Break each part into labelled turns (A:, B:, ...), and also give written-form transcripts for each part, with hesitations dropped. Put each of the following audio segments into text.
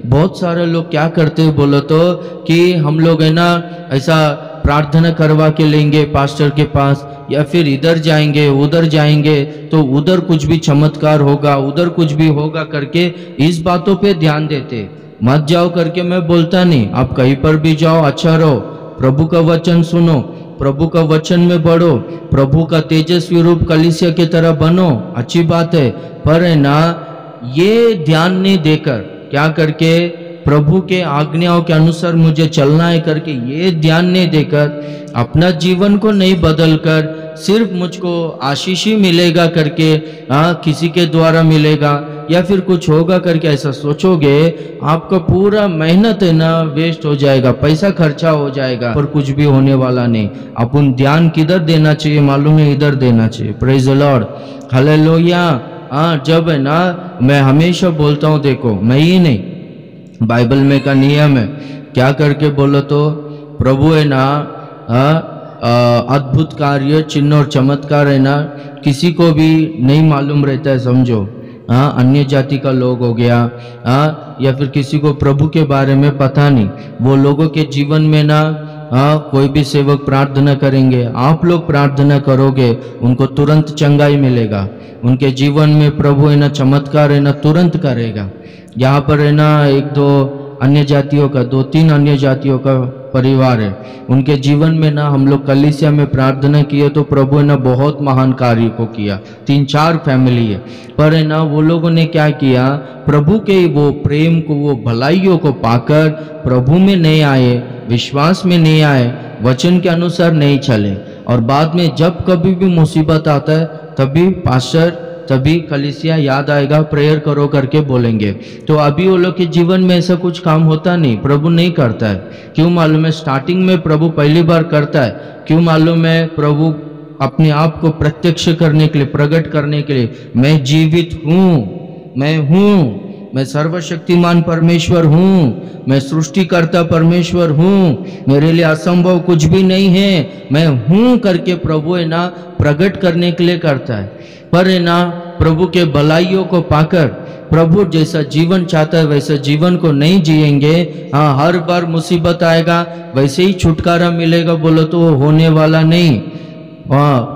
A: बहुत सारे लोग क्या करते हैं बोलो तो कि हम लोग है ना ऐसा प्रार्थना करवा के लेंगे पास्टर के पास, या फिर इधर जाएंगे उधर जाएंगे तो उधर कुछ भी चमत्कार होगा, उधर कुछ भी होगा करके इस बातों पे ध्यान देते। मत जाओ करके मैं बोलता नहीं, आप कहीं पर भी जाओ अच्छा रहो, प्रभु का वचन सुनो, प्रभु का वचन में बढ़ो, प्रभु का तेजस्वी रूप कलीसिया की तरह बनो, अच्छी बात है। पर है ना ये ध्यान नहीं देकर क्या करके प्रभु के आज्ञाओं के अनुसार मुझे चलना है करके ये ध्यान नहीं देकर अपना जीवन को नहीं बदलकर सिर्फ मुझको आशीष ही मिलेगा करके, किसी के द्वारा मिलेगा या फिर कुछ होगा करके ऐसा सोचोगे, आपका पूरा मेहनत है ना वेस्ट हो जाएगा, पैसा खर्चा हो जाएगा, पर कुछ भी होने वाला नहीं। अपन ध्यान किधर देना चाहिए मालूम है? इधर देना चाहिए। Praise the Lord, hallelujah. जब है ना मैं हमेशा बोलता हूँ, देखो मैं ही नहीं, बाइबल में का नियम है, क्या करके बोलो तो प्रभु है ना अद्भुत कार्य चिन्ह और चमत्कार है ना किसी को भी नहीं मालूम रहता है, समझो। अन्य जाति का लोग हो गया, या फिर किसी को प्रभु के बारे में पता नहीं, वो लोगों के जीवन में ना कोई भी सेवक प्रार्थना करेंगे, आप लोग प्रार्थना करोगे, उनको तुरंत चंगाई मिलेगा, उनके जीवन में प्रभु है ना चमत्कार है ना तुरंत करेगा। यहाँ पर है ना एक दो अन्य जातियों का, 2-3 अन्य जातियों का परिवार है, उनके जीवन में ना हम लोग कलीसिया में प्रार्थना किए तो प्रभु ने बहुत महान कार्य को किया। 3-4 फैमिली है, पर है ना वो लोगों ने क्या किया, प्रभु के वो प्रेम को, वो भलाइयों को पाकर प्रभु में नहीं आए, विश्वास में नहीं आए, वचन के अनुसार नहीं चले, और बाद में जब कभी भी मुसीबत आता है तभी पास्टर, तभी कलीसिया याद आएगा, प्रेयर करो करके बोलेंगे। तो अभी वो लोग के जीवन में ऐसा कुछ काम होता नहीं, प्रभु नहीं करता है। क्यों मालूम है? स्टार्टिंग में प्रभु पहली बार करता है, क्यों मालूम है? प्रभु अपने आप को प्रत्यक्ष करने के लिए, प्रकट करने के लिए, मैं जीवित हूँ, मैं हूँ, मैं सर्वशक्तिमान परमेश्वर हूँ, मैं सृष्टिकर्ता परमेश्वर हूँ, मेरे लिए असंभव कुछ भी नहीं है, मैं हूँ करके प्रभु है ना प्रकट करने के लिए करता है। पर है ना प्रभु के भलाइयों को पाकर प्रभु जैसा जीवन चाहता है वैसा जीवन को नहीं जिएंगे, हर बार मुसीबत आएगा वैसे ही छुटकारा मिलेगा बोलो तो वो होने वाला नहीं।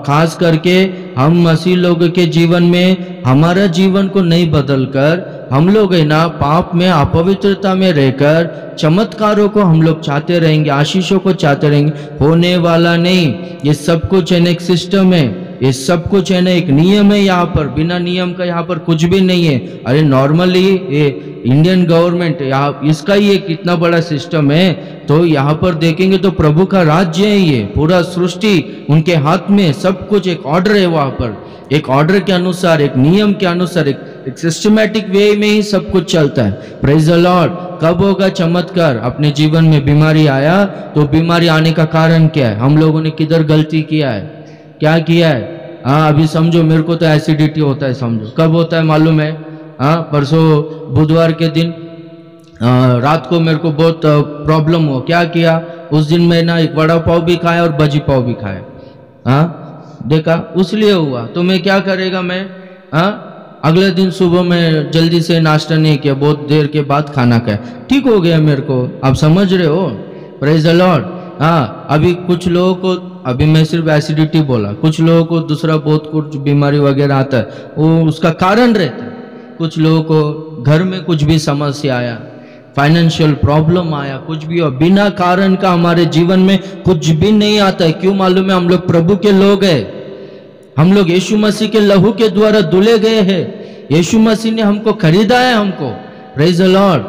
A: खास करके हम मसीह लोगों के जीवन में हमारा जीवन को नहीं बदलकर हम लोग है ना पाप में, अपवित्रता में रहकर चमत्कारों को हम लोग चाहते रहेंगे, आशीषों को चाहते रहेंगे, होने वाला नहीं। ये सब कुछ है ना एक सिस्टम है, ये सब कुछ है ना एक नियम है, यहाँ पर बिना नियम का यहाँ पर कुछ भी नहीं है। अरे नॉर्मली ये इंडियन गवर्नमेंट यहाँ इसका ही एक इतना बड़ा सिस्टम है, तो यहाँ पर देखेंगे तो प्रभु का राज्य है, ये पूरा सृष्टि उनके हाथ में, सब कुछ एक ऑर्डर है वहाँ पर, एक ऑर्डर के अनुसार, एक नियम के अनुसार, एक सिस्टमैटिक वे में ही सब कुछ चलता है। Praise the Lord. कब होगा चमत्कार? अपने जीवन में बीमारी आया तो बीमारी आने का कारण क्या है? हम लोगों ने किधर गलती किया है, क्या किया है? अभी समझो मेरे को तो एसिडिटी होता है, समझो कब होता है मालूम है? परसों बुधवार के दिन रात को मेरे को बहुत प्रॉब्लम हो, क्या किया उस दिन मैं ना एक वड़ा पाव भी खाया और भजी पाव भी खाया, देखा उसलिए हुआ। तो मैं क्या करेगा, मैं अगले दिन सुबह में जल्दी से नाश्ता नहीं किया, बहुत देर के बाद खाना खाया, ठीक हो गया मेरे को। आप समझ रहे हो? Praise the Lord. अभी कुछ लोगों को, अभी मैं सिर्फ एसिडिटी बोला, कुछ लोगों को दूसरा बहुत कुछ बीमारी वगैरह आता है, वो उसका कारण रहता है। कुछ लोगों को घर में कुछ भी समस्या आया, फाइनेंशियल प्रॉब्लम आया, कुछ भी हो, बिना कारण का हमारे जीवन में कुछ भी नहीं आता है। क्यों मालूम है? हम लोग प्रभु के लोग हैं, हम लोग यीशु मसीह के लहू के द्वारा धुले गए हैं, यीशु मसीह ने हमको खरीदा है, हमको। Praise the Lord.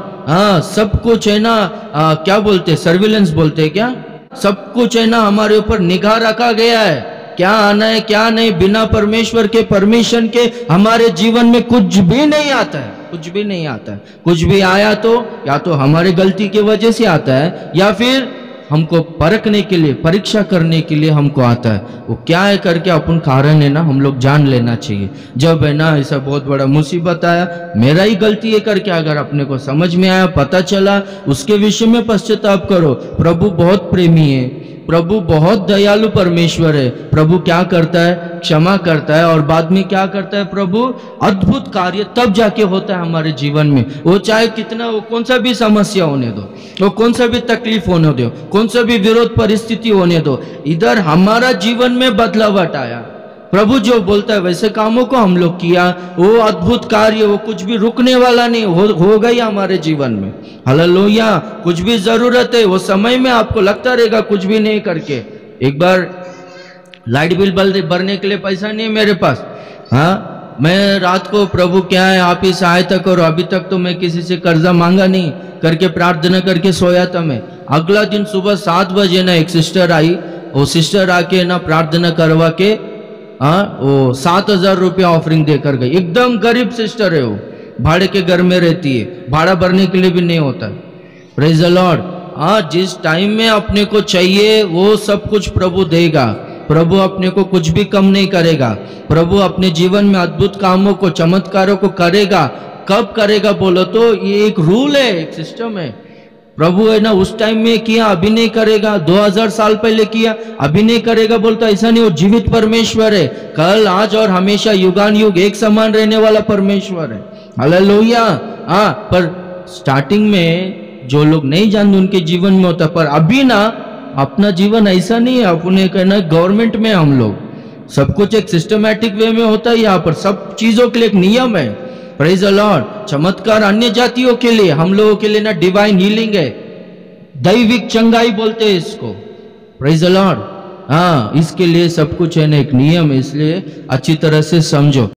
A: सब कुछ है ना, क्या बोलते, सर्विलेंस बोलते हैं क्या, सब कुछ है ना हमारे ऊपर निगाह रखा गया है, क्या आना है क्या नहीं। बिना परमेश्वर के परमिशन के हमारे जीवन में कुछ भी नहीं आता है, कुछ भी नहीं आता है। कुछ भी आया तो या तो हमारी गलती की वजह से आता है, या फिर हमको परखने के लिए, परीक्षा करने के लिए हमको आता है। वो क्या है करके अपन कारण है ना हम लोग जान लेना चाहिए। जब है ना ऐसा बहुत बड़ा मुसीबत आया, मेरा ही गलती है करके अगर अपने को समझ में आया, पता चला, उसके विषय में पश्चाताप करो। प्रभु बहुत प्रेमी है, प्रभु बहुत दयालु परमेश्वर है। प्रभु क्या करता है? क्षमा करता है, और बाद में क्या करता है प्रभु? अद्भुत कार्य तब जाके होता है हमारे जीवन में। वो चाहे कितना, वो कौन सा भी समस्या होने दो, वो कौन सा भी तकलीफ होने दो, कौन सा भी विरोध परिस्थिति होने दो, इधर हमारा जीवन में बदलावट आया। प्रभु जो बोलता है वैसे कामों को हम लोग किया, वो अद्भुत कार्य, वो कुछ भी रुकने वाला नहीं, हो गई हमारे जीवन में। हालेलुया। कुछ भी जरूरत है वो समय में आपको लगता रहेगा कुछ भी नहीं करके। एक बार लाइट बिल भरने के लिए पैसा नहीं है मेरे पास, हाँ, मैं रात को प्रभु क्या है आप ही सहायता करो, अभी तक तो मैं किसी से कर्जा मांगा नहीं करके प्रार्थना करके सोया था मैं। अगला दिन सुबह 7 बजे ना एक सिस्टर आई, वो सिस्टर आके ना प्रार्थना करवा के वो 7,000 रुपया ऑफरिंग देकर गई। एकदम गरीब सिस्टर है, वो भाड़े के घर में रहती है, भाड़ा भरने के लिए भी नहीं होता। Praise the Lord. जिस टाइम में अपने को चाहिए वो सब कुछ प्रभु देगा। प्रभु अपने को कुछ भी कम नहीं करेगा। प्रभु अपने जीवन में अद्भुत कामों को, चमत्कारों को करेगा। कब करेगा बोलो तो ये एक रूल है, एक सिस्टम है। प्रभु है ना उस टाइम में किया, अभी नहीं करेगा। 2000 साल पहले किया, अभी नहीं करेगा बोलता, ऐसा नहीं। वो जीवित परमेश्वर है, कल आज और हमेशा युगान युग एक समान रहने वाला परमेश्वर है। हालेलुया। पर स्टार्टिंग में जो लोग नहीं जानते उनके जीवन में होता, पर अभी ना अपना जीवन ऐसा नहीं है। अपने कहना गवर्नमेंट में हम लोग सब कुछ एक सिस्टमैटिक वे में होता है। यहाँ पर सब चीजों के लिए एक नियम है। Praise the Lord. चमत्कार अन्य जातियों के लिए, हम लोगों के लिए ना डिवाइन हीलिंग है, दैविक चंगाई बोलते हैं इसको। Praise the Lord. इसके लिए सब कुछ है ना एक नियम है, इसलिए अच्छी तरह से समझो।